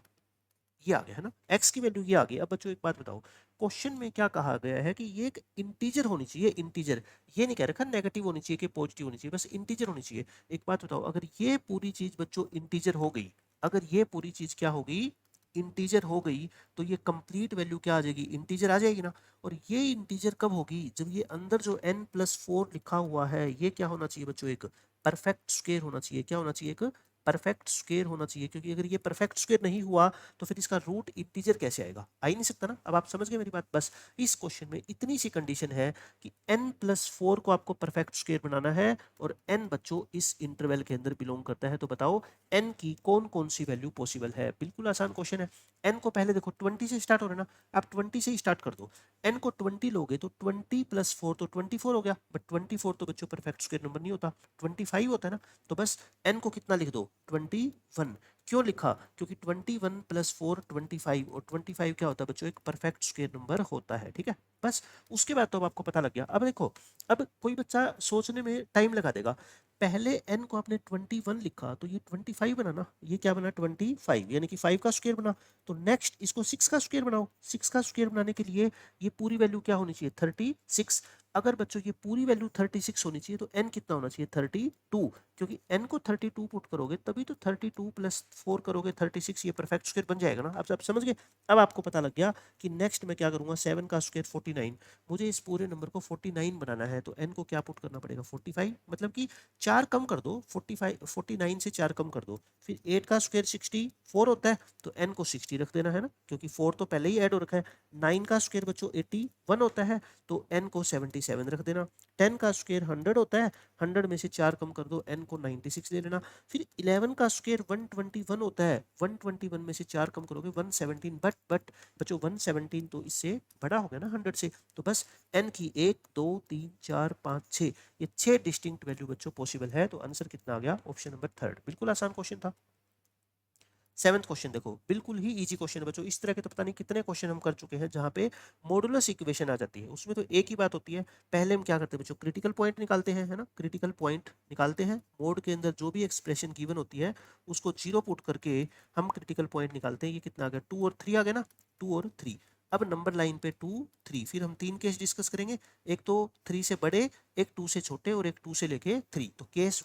ये आ गया है ना, x की वैल्यू ये आ गई। अब बच्चों एक बात बताओ, क्वेश्चन में क्या कहा गया है कि ये एक इंटीजर होनी चाहिए, इंटीजर, ये नहीं कह रखा नेगेटिव होनी चाहिए कि पॉजिटिव होनी चाहिए, बस इंटीजर होनी चाहिए। एक बात बताओ, अगर ये पूरी चीज बच्चों इंटीजर हो गई, अगर ये पूरी चीज क्या हो गई, इंटीजर हो गई, तो ये कंप्लीट वैल्यू क्या आ जाएगी, इंटीजर आ जाएगी ना। और ये इंटीजर कब होगी, जब ये अंदर जो n प्लस 4 लिखा हुआ है ये क्या होना चाहिए बच्चों, एक परफेक्ट स्क्वायर होना चाहिए, क्या होना चाहिए, एक परफेक्ट स्क्वायर होना चाहिए, क्योंकि अगर ये परफेक्ट स्क्वायर नहीं हुआ तो फिर इसका रूट इंटीजर कैसे आएगा, आ ही नहीं सकता ना। अब आप समझ गए मेरी बात, बस इस क्वेश्चन में इतनी सी कंडीशन है कि n प्लस 4 को आपको परफेक्ट स्क्वायर बनाना है, और n बच्चों इस इंटरवल के अंदर बिलोंग करता है। तो बताओ n की कौन कौन सी वैल्यू पॉसिबल है, बिल्कुल आसान क्वेश्चन है। n को पहले देखो 20 से स्टार्ट हो रहा है ना, आप 20 से ही स्टार्ट कर दो, n को 20 लोगे तो 20 प्लस 4 तो 24 हो गया, बट 24 तो बच्चों परफेक्ट स्क्वायर नंबर नहीं होता, 25 होता है ना। तो बस n को कितना लिख दो, 21। क्यों लिखा, क्योंकि 21 प्लस 4 25, और 25 क्या होता है बच्चों, एक परफेक्ट स्क्वायर नंबर होता है, ठीक है। बस उसके बाद तो अब आपको पता लग गया। अब देखो, अब कोई बच्चा सोचने में टाइम लगा देगा, पहले n को आपने 21 लिखा तो ये 25 बना ना, ये क्या बना 25, यानी कि 5 का स्क्वायर बना। तो नेक्स्ट इसको 6 का स्क्वायर बनाओ, 6 का स्क्वायर बनाने के लिए ये पूरी वैल्यू क्या होनी चाहिए, 36। अगर बच्चों ये पूरी वैल्यू 36 होनी चाहिए तो n कितना होना चाहिए, 32, क्योंकि n को 32 पुट करोगे तभी तो 32 प्लस 4 करोगे 36, ये परफेक्ट स्क्वायर बन जाएगा ना। आप समझ गए। अब आपको पता लग गया कि नेक्स्ट मैं क्या करूंगा, 7 का स्क्वायर 49, मुझे इस पूरे नंबर को 49 बनाना है, तो n को क्या पुट करना पड़ेगा, 45, मतलब कि 4 कम कर दो, 45 49 से 4 कम कर दो, फिर 8 का स्क्वायर 64 होता है, तो n को 60 रख देना है ना, क्योंकि 4 तो पहले ही ऐड हो रखा है। 9 का स्क्वायर बच्चों 81 होता है, तो n को 77 रख देना। 10 का स्क्वायर 100 होता है, 100 में से 4 कम कर दो, n को 96 ले लेना। फिर 11 का स्क्वायर 121 होता है, 121 में से 4 कम करोगे 117, बट बच्चों 117 तो इससे बड़ा हो गया ना 100 से, तो बस n की 1 2 3 4 5 6, ये 6 डिस्टिंक्ट वैल्यू बच्चों पॉसिबल है। तो आंसर कितना आ गया, ऑप्शन नंबर 3, बिल्कुल आसान क्वेश्चन था। 7th क्वेश्चन देखो, बिल्कुल ही इजी क्वेश्चन है बच्चों, इस तरह के तो पता नहीं कितने क्वेश्चन हम कर चुके हैं जहां पे मॉडुलस इक्वेशन आ जाती है। उसमें तो एक ही बात होती है, पहले हम क्या करते हैं बच्चों, क्रिटिकल पॉइंट निकालते हैं, है ना, क्रिटिकल पॉइंट निकालते हैं, मोड के अंदर जो भी एक्सप्रेशन गिवन होती है उसको 0 पुट करके हम क्रिटिकल पॉइंट निकालते हैं। ये कितना आ गया, 2 और 3 आ गया ना, 2 और 3। अब नंबर लाइन पे 2 3, फिर हम 3 केस डिस्कस करेंगे, एक तो 3 से बड़े, एक 2 से छोटे, और एक 2 से लेके 3। तो केस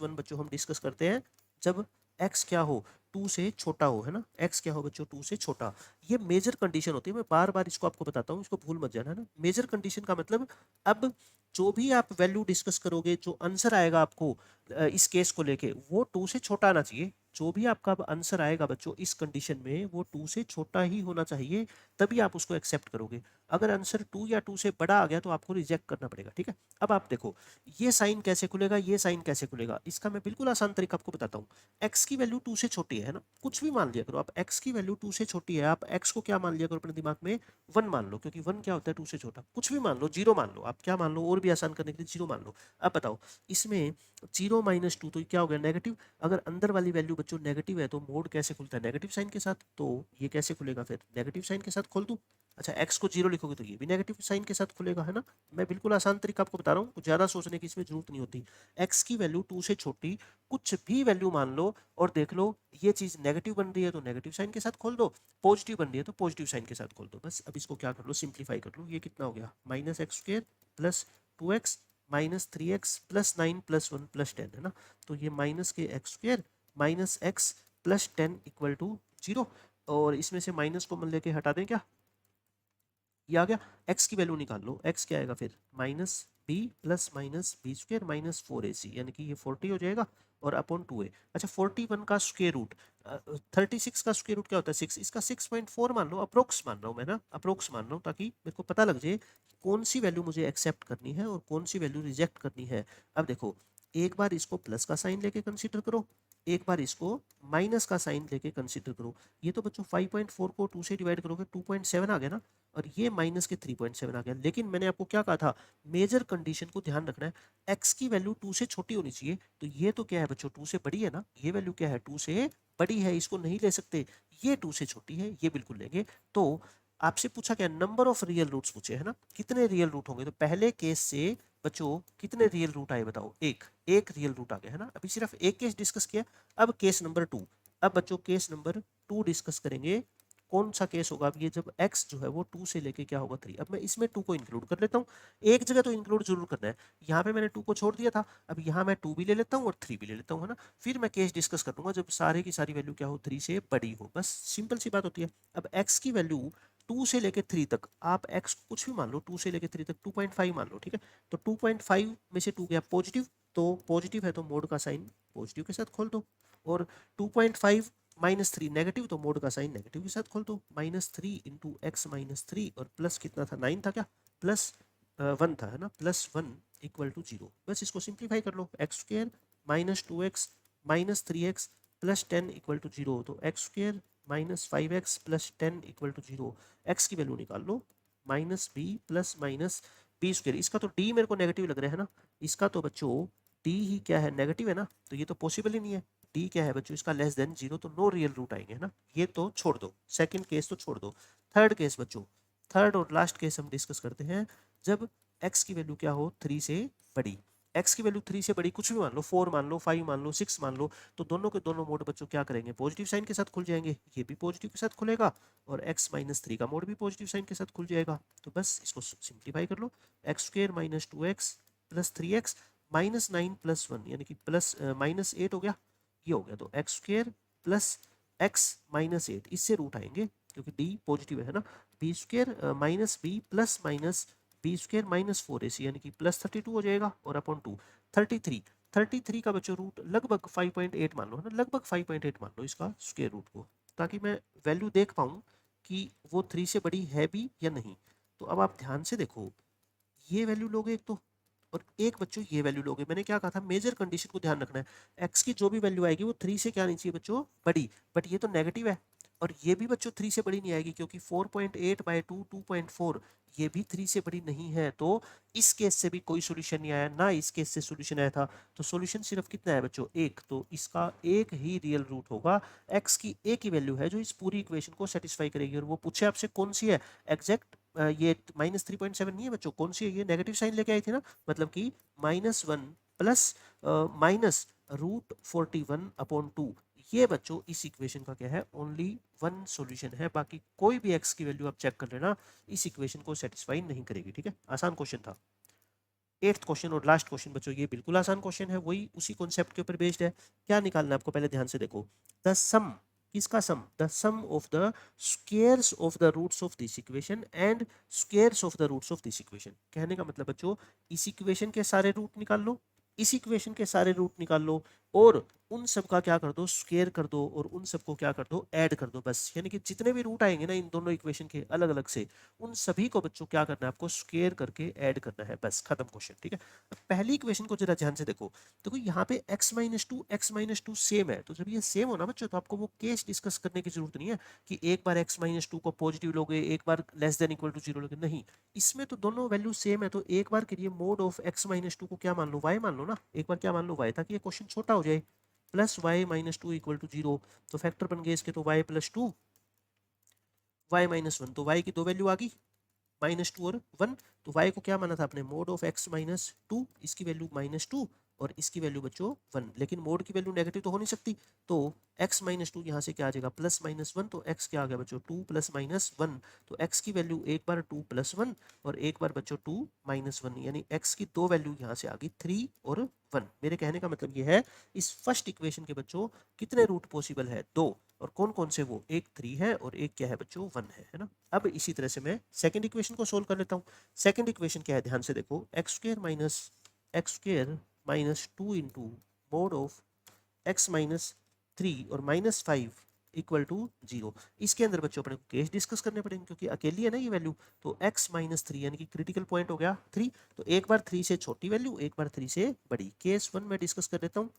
1 बच्चों हम डिस्कस करते हैं जब x क्या हो, 2 से छोटा हो, है ना, x क्या हो बच्चों, 2 से छोटा। ये मेजर कंडीशन होती है, मैं बार बार इसको आपको बताता हूँ, इसको भूल मत जाना, है ना। मेजर कंडीशन का मतलब, अब जो भी आप वैल्यू डिस्कस करोगे, जो आंसर आएगा आपको इस केस को लेके, वो 2 से छोटा आना चाहिए। जो भी आपका आंसर आएगा बच्चों इस कंडीशन में, वो 2 से छोटा ही होना चाहिए, तभी आप उसको एक्सेप्ट करोगे। अगर आंसर 2 या 2 से बड़ा आ गया तो आपको रिजेक्ट करना पड़ेगा, ठीक है। अब आप देखो, ये साइन कैसे खुलेगा, ये साइन कैसे खुलेगा, इसका मैं बिल्कुल आसान तरीका आपको बताता हूँ। x की वैल्यू 2 से छोटी है ना, कुछ भी मान लिया करो आप, x की वैल्यू 2 से छोटी है, आप x को क्या मान लिया करो अपने दिमाग में, 1 मान लो, क्योंकि 1 क्या होता है 2 से छोटा, कुछ भी मान लो, 0 मान लो, आप क्या मान लो, और भी आसान करने के लिए 0 मान लो। अब बताओ, इसमें 0 माइनस 2 तो क्या हो गया, नेगेटिव। अगर अंदर वाली वैल्यू बच्चों नेगेटिव है तो मोड कैसे खुलता है, नेगेटिव साइन के साथ, तो ये कैसे खुलेगा फिर, नेगेटिव साइन के साथ खोल दूं। अच्छा, x को 0 लिखोगे तो ये भी नेगेटिव साइन के साथ खुलेगा, है ना। मैं बिल्कुल आसान तरीका आपको बता रहा हूँ, कुछ ज्यादा सोचने की इसमें जरूरत नहीं होती। x की वैल्यू 2 से छोटी, कुछ भी वैल्यू मान लो, और देख लो ये चीज नेगेटिव बन रही है तो नेगेटिव साइन के साथ खोल दो, पॉजिटिव बन रही है तो पॉजिटिव साइन के साथ खोल दो। बस अब इसको क्या कर लो, सिंप्लीफाई कर लो। ये कितना हो गया, minus x square plus 2x minus 3x plus 9 plus 1 plus 10, है ना। तो ये माइनस के x square minus x plus 10 equal to 0, और इसमें से माइनस को मन लेके हटा दें क्या, ये आ गया। x की वैल्यू निकाल लो, x क्या आएगा फिर, minus B plus minus B square minus 4ac, यानी कि ये 40 हो जाएगा, और अपॉन 2a। अच्छा, 41 का स्क्वायर रूट, 36 का स्क्वायर रूट क्या होता है 6, इसका 6.4 मान लो, अप्रोक्स मान रहा हूँ मैं ना, अप्रोक्स मान रहा हूँ, ताकि मेरे को पता लग जाए कौन सी वैल्यू मुझे एक्सेप्ट करनी है और कौन सी वैल्यू रिजेक्ट करनी है। अब देखो, एक बार इसको प्लस का साइन लेके कंसीडर करो, एक बार इसको माइनस का साइन लेके कंसीडर करो। ये तो बच्चों 5.4 को 2 से डिवाइड करोगे 2.7 आ गया ना, और ये माइनस के 3.7 आ गया। लेकिन मैंने आपको क्या कहा था, मेजर कंडीशन को ध्यान रखना है, एक्स की वैल्यू 2 से छोटी होनी चाहिए। तो ये तो क्या है बच्चों, 2 से बड़ी है ना, ये वैल्यू क्या है, 2 से बड़ी है, इसको नहीं ले सकते। ये 2 से छोटी है, ये बिल्कुल लेंगे। तो आपसे पूछा क्या, नंबर ऑफ रियल रूट्स पूछे है ना, कितने रियल रूट होंगे। तो पहले केस से बच्चों कितने रियल रूट आए बताओ, एक रियल रूट आ गया है ना। अभी सिर्फ एक केस डिस्कस किया, अब केस नंबर 2। अब बच्चों केस नंबर 2 डिस्कस करेंगे। कौन सा केस होगा, अब ये जब x जो है वो 2 से लेके क्या होगा 3। अब मैं इसमें 2 को इंक्लूड कर लेता हूँ, एक जगह तो इंक्लूड जरूर करना है। यहाँ पे मैंने 2 को छोड़ दिया था, अब यहाँ मैं 2 भी ले लेता हूँ और 3 भी ले लेता हूँ, है ना। फिर मैं केस डिस्कस कर दूंगा जब सारे की सारी वैल्यू क्या हो, 3 से बड़ी हो। बस सिंपल सी बात होती है। अब x की वैल्यू 2 से लेके 3 तक, आप x को कुछ भी मान लो, 2 से लेके 3 तक 2.5 मान लो, ठीक है। तो 2.5 में से 2 गया पॉजिटिव, तो पॉजिटिव है तो मोड का साइन पॉजिटिव के साथ खोल दो। और 2.5 -3 नेगेटिव, तो मोड का साइन नेगेटिव के साथ खोल दो। -3 इंटू एक्स -3 और प्लस कितना था, 9 था क्या, प्लस 1 था, है ना, +1 इक्वल टू 0। बस इसको सिंप्लीफाई कर लो, X square -2x -3x plus 10 equal to 0। तो X square -5x plus 10 equal to 0। X की वैल्यू निकाल लो, -b प्लस -b स्क्र। इसका तो d मेरे को नेगेटिव लग रहा है ना, इसका तो बच्चों d ही क्या है, नेगेटिव है ना, तो ये तो पॉसिबल ही नहीं है। d क्या है बच्चों, इसका लेस देन 0, तो नो रियल रूट आएंगे, है ना। ये तो छोड़ दो, सेकंड केस तो छोड़ दो। थर्ड केस बच्चों, थर्ड और लास्ट केस हम डिस्कस करते हैं, जब x की वैल्यू क्या हो, 3 से बड़ी। x की वैल्यू 3 से बड़ी, कुछ भी मान लो, 4 मान लो, 5 मान लो, 6 मान लो, तो दोनों के दोनों मोड बच्चों क्या करेंगे, पॉजिटिव साइन के साथ खुल जाएंगे। ये भी पॉजिटिव के साथ खुलेगा और x -3 का मोड भी पॉजिटिव साइन के साथ खुल जाएगा। तो बस इसको सिंप्लीफाई कर लो, X square -2x plus 3x -9 plus 1 यानी कि प्लस -8 हो गया, ये हो गया। तो एक्स स्क्र प्लस एक्स -8, इससे रूट आएंगे क्योंकि d पॉजिटिव है ना। B square minus B plus minus B square -4ac यानी कि +32 हो जाएगा, और अपॉन 2 33 का बच्चों रूट लगभग 5.8 मान लो, है ना, लगभग 5.8 मान लो इसका स्क्वायर रूट को, ताकि मैं वैल्यू देख पाऊँ कि वो 3 से बड़ी है भी या नहीं। तो अब आप ध्यान से देखो, ये वैल्यू लोगे एक तो, और एक बच्चों ये वैल्यू लोगे। मैंने क्या कहा था, मेजर कंडीशन को ध्यान रखना है, एक्स की जो भी वैल्यू आएगी वो 3 से क्या नहीं चाहिए बच्चों, बड़ी। बट ये तो नेगेटिव है, और ये भी बच्चों 3 से बड़ी नहीं आएगी क्योंकि 4.8/2 2.4, ये भी 3 से बड़ी नहीं है। तो इस केस से भी कोई सोल्यूशन नहीं आया ना, इस केस से सोल्यूशन आया था। तो सोल्यूशन सिर्फ कितना है बच्चों, एक। तो इसका एक ही रियल रूट होगा, एक्स की एक ही वैल्यू है जो इस पूरी इक्वेशन को सेटिस्फाई करेगी। और वो पूछे आपसे कौन सी है एग्जैक्ट, ये -3.7 नहीं है बच्चों, कौन सी है, ये नेगेटिव साइन लेके आई थी ना, मतलब कि -1 प्लस -√41/2। ये बच्चों इस इक्वेशन का क्या है, ओनली वन सॉल्यूशन है। बाकी कोई भी x की वैल्यू आप चेक कर लेना, इस इक्वेशन को सेटिस्फाई नहीं करेगी, ठीक है। आसान क्वेश्चन था। 8th क्वेश्चन और लास्ट क्वेश्चन बच्चों, ये बिल्कुल आसान क्वेश्चन है, वही उसी कॉन्सेप्ट के ऊपर बेस्ड है। क्या निकालना है आपको, पहले ध्यान से देखो, द सम, किसका sum, the sum of the squares of the roots of this equation and squares of the roots of this equation. कहने का मतलब बच्चों, इस इक्वेशन के सारे रूट निकाल लो, इस इक्वेशन के सारे रूट निकाल लो, और उन सब का क्या कर दो, स्क्वायर कर दो, और उन सबको क्या कर दो, ऐड कर दो। बस यानी कि जितने भी रूट आएंगे ना इन दोनों इक्वेशन के अलग अलग से, उन सभी को बच्चों क्या करना है, आपको स्क्वायर करके ऐड करना है, बस खत्म क्वेश्चन, ठीक है। अब पहली इक्वेशन को जरा ध्यान से देखो, देखो यहाँ पे x-2 सेम है। तो जब ये सेम हो ना बच्चों, तो आपको वो केस डिस्कस करने की जरूरत नहीं है कि एक बार x-2 को पॉजिटिव लोगे, एक बार लेस देन इक्वल टू 0 लोगे, नहीं। इसमें तो दोनों वैल्यू सेम है, तो एक बार के लिए मोड ऑफ x-2 को क्या मान लो, y मान लो ना, एक बार क्या मान लो, y, ताकि ये क्वेश्चन छोटा हो जाए। प्लस y-2 इक्वल टू 0, तो फैक्टर बन गए इसके, तो y + 2 y-1, तो y की दो वैल्यू आ गई, -2 और 1। तो y को क्या माना था आपने, मोड ऑफ x-2, इसकी वैल्यू -2 और इसकी वैल्यू बच्चों 1, लेकिन मोड की वैल्यू नेगेटिव तो हो नहीं सकती। तो x-2 यहाँ से क्या आ जाएगा, +-1, तो x क्या आ गया बच्चों, 2 + -1। तो x की वैल्यू एक बार 2 + 1 और एक बार बच्चों 2 - 1, यानी x की दो वैल्यू यहाँ से आ गई, 3 और 1। मेरे कहने का मतलब ये है, इस फर्स्ट इक्वेशन के बच्चों कितने रूट पॉसिबल है, 2। और कौन कौन से, वो एक 3 है और एक क्या है बच्चों, 1 है ना। अब इसी तरह से मैं सेकंड इक्वेशन को सोल्व कर लेता हूँ। सेकंड इक्वेशन क्या है, ध्यान से देखो, x² - 2 into mode of x-3 और -5 इक्वल टू 0। इसके अंदर बच्चों अपने को केस डिस्कस करने पड़ेंगे क्योंकि अकेली है ना ये वैल्यू। तो x-3 यानी कि क्रिटिकल पॉइंट हो गया 3, तो एक बार 3 से छोटी वैल्यू, एक बार 3 से बड़ी। केस 1 में डिस्कस कर लेता हूँ।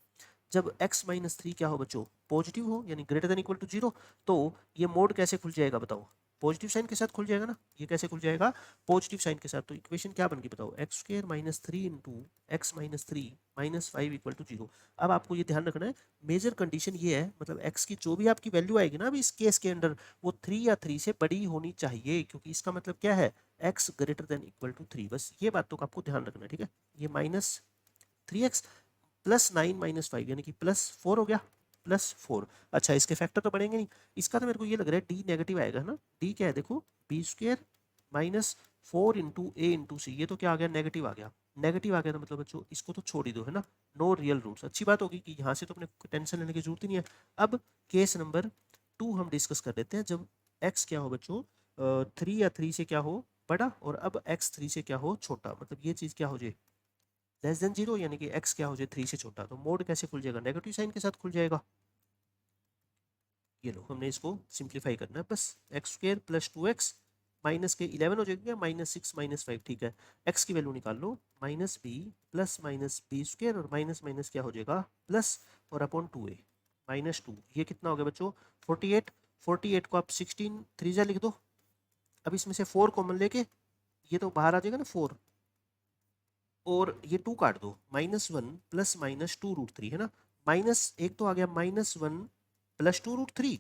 जब x माइनस 3 क्या हो बच्चों, पॉजिटिव हो यानी ग्रेटर देन इक्वल टू 0, तो ये मोड कैसे खुल जाएगा बताओ, पॉजिटिव साइन के साथ खुल जाएगा ना। ये कैसे खुल जाएगा, पॉजिटिव साइन के साथ। तो इक्वेशन क्या बन गई बताओ, x square minus 3 into x minus 3 minus 5 equal to 0। अब आपको ये ध्यान रखना है, मेजर कंडीशन ये है, मतलब x की जो भी आपकी वैल्यू आएगी ना अभी इस केस के अंदर, वो 3 या 3 से बड़ी होनी चाहिए, क्योंकि इसका मतलब क्या है, x greater than equal to 3। बस ये बात तो आपको ध्यान रखना है, ठीक है। ये माइनस 3x प्लस 9 माइनस 5 यानी कि प्लस 4 हो गया, प्लस 4। अच्छा, इसके फैक्टर तो बढ़ेंगे नहीं, इसका तो मेरे को ये लग रहा है डी नेगेटिव आएगा, है ना। डी क्या है देखो, B square minus 4 into a into सी, ये तो क्या आ गया, नेगेटिव आ गया। नेगेटिव आ गया तो मतलब बच्चों इसको तो छोड़ ही दो, है ना, नो रियल रूट्स। अच्छी बात होगी कि यहाँ से तो अपने टेंशन लेने की जरूरत ही नहीं है। अब केस नंबर 2 हम डिस्कस कर लेते हैं, जब एक्स क्या हो बच्चों, 3 या 3 से क्या हो बड़ा, और अब एक्स 3 से क्या हो छोटा, मतलब ये चीज़ क्या हो जाए, लेस देन 0, यानी कि x क्या हो जाए 3 से छोटा। तो मोड कैसे खुल जाएगा, नेगेटिव साइन के साथ खुल जाएगा। ये लो, हमने इसको सिंप्लीफाई करना है, बस x square plus 2x minus के 11 हो जाएगा, माइनस 6 माइनस 5, ठीक है। x की वैल्यू निकाल लो, minus B plus minus B square, और माइनस माइनस क्या हो जाएगा प्लस, और अपॉन 2a माइनस 2। ये कितना हो गया बच्चों, 48। 48 को आप 16 3 लिख दो। अब इसमें से 4 कॉमन लेके ये तो बाहर आ जाएगा ना 4, और ये 2 काट दो, -1 प्लस माइनस 2 रूट 3, है ना। माइनस एक तो आ गया -1 प्लस 2 रूट 3,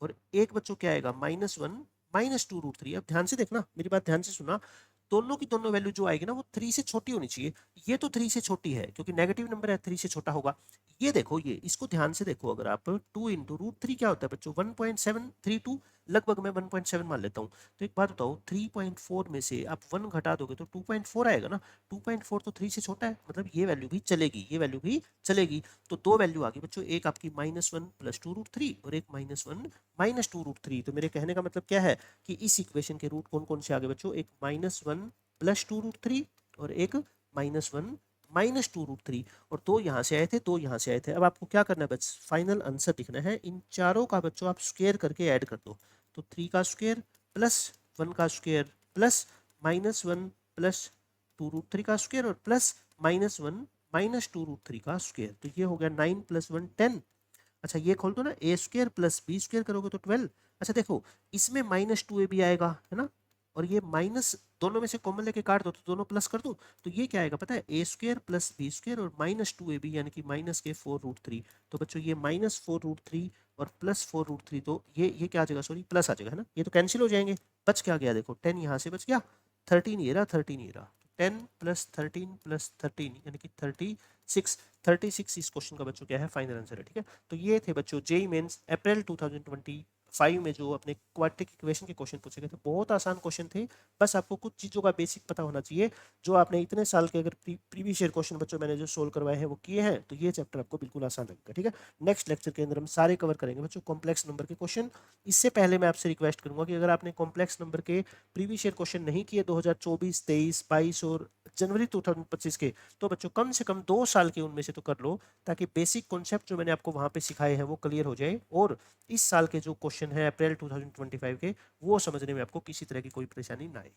और एक बच्चों क्या आएगा, -1 माइनस 2 रूट 3। अब ध्यान से देखना, मेरी बात ध्यान से सुना, दोनों की दोनों वैल्यू जो आएगी ना वो 3 से छोटी होनी चाहिए। ये तो 3 से छोटी है क्योंकि नेगेटिव नंबर है, 3 से छोटा होगा। ये देखो, ये इसको ध्यान से देखो, अगर आप 2 इंटू रूट 3 क्या होता है बच्चों, 1.732, लगभग मैं 1.7 मान लेता हूँ। तो एक बात बताओ, 3.4 में से आप 1 घटा दोगे तो 2.4 आएगा ना। 2.4 तो 3 से छोटा है, मतलब ये वैल्यू भी चलेगी, ये वैल्यू भी चलेगी। तो दो वैल्यू आ गई बच्चों, एक आपकी -1 प्लस 2 रूट 3, और एक -1 माइनस 2 रूट 3। तो मेरे कहने का मतलब क्या है कि इस इक्वेशन के रूट कौन कौन से आ गए बच्चों, एक -1 प्लस 2 रूट 3, और एक -1 माइनस 2 रूट 3, और दो यहाँ से आए थे, दो यहाँ से आए थे। अब आपको क्या करना है बस, फाइनल आंसर लिखना है, इन चारों का बच्चों आप स्क्वायर करके ऐड कर दो। तो 3 का स्क्वायर प्लस 1 का स्क्वायर प्लस -1 प्लस 2 रूट 3 का स्क्वायर, और प्लस -1 माइनस 2 रूट 3 का स्क्वायर। तो ये हो गया 9 प्लस 1 10। अच्छा, ये खोल दो ना, ए स्क्वायर प्लस बी स्क्वायर करोगे तो 12। अच्छा देखो, इसमें -2a भी आएगा, है ना, और ये माइनस दोनों में से कॉमन लेके काट दो तो दोनों प्लस कर दो। तो ये क्या आएगा पता है, ए स्क्वायर प्लस बी स्क्वायर और -2ab यानी कि माइनस के 4 रूट 3। तो बच्चों ये -4 रूट 3 और प्लस 4 रूट 3, तो ये क्या आ जाएगा, सॉरी प्लस आ जाएगा, है ना। ये तो कैंसिल हो जाएंगे, बच क्या गया देखो, 10 यहाँ से बच गया, 13 ये रहा, 13 ये रहा। 10 प्लस 13 प्लस 13 यानी कि 36। 36 इस क्वेश्चन का बच्चों क्या है, फाइनल आंसर है, ठीक है। तो ये थे बच्चों जेई मेंस अप्रैल 2025 में जो अपने क्वाड्रेटिक इक्वेशन के क्वेश्चन पूछे गए थे। बहुत आसान क्वेश्चन थे, बस आपको कुछ चीज़ों का बेसिक पता होना चाहिए। जो आपने इतने साल के अगर प्रीवियस ईयर क्वेश्चन बच्चों मैंने जो सोल्व करवाए हैं वो किए हैं, तो ये चैप्टर आपको बिल्कुल आसान लगेगा, ठीक है। नेक्स्ट लेक्चर के अंदर हम सारे कवर करेंगे बच्चों कॉम्प्लेक्स नंबर के क्वेश्चन। इससे पहले मैं आपसे रिक्वेस्ट करूंगा कि अगर आपने कॉम्प्लेक्स नंबर के प्रीवियस ईयर क्वेश्चन नहीं किए 2024, 23, 22 और जनवरी 2025 के, तो बच्चों कम से कम 2 साल के उनमें से तो कर लो, ताकि बेसिक कॉन्सेप्ट जो मैंने आपको वहाँ पे सिखाए हैं वो क्लियर हो जाए, और इस साल के जो क्वेश्चन है अप्रैल 2025 के, वो समझने में आपको किसी तरह की कोई परेशानी ना आए।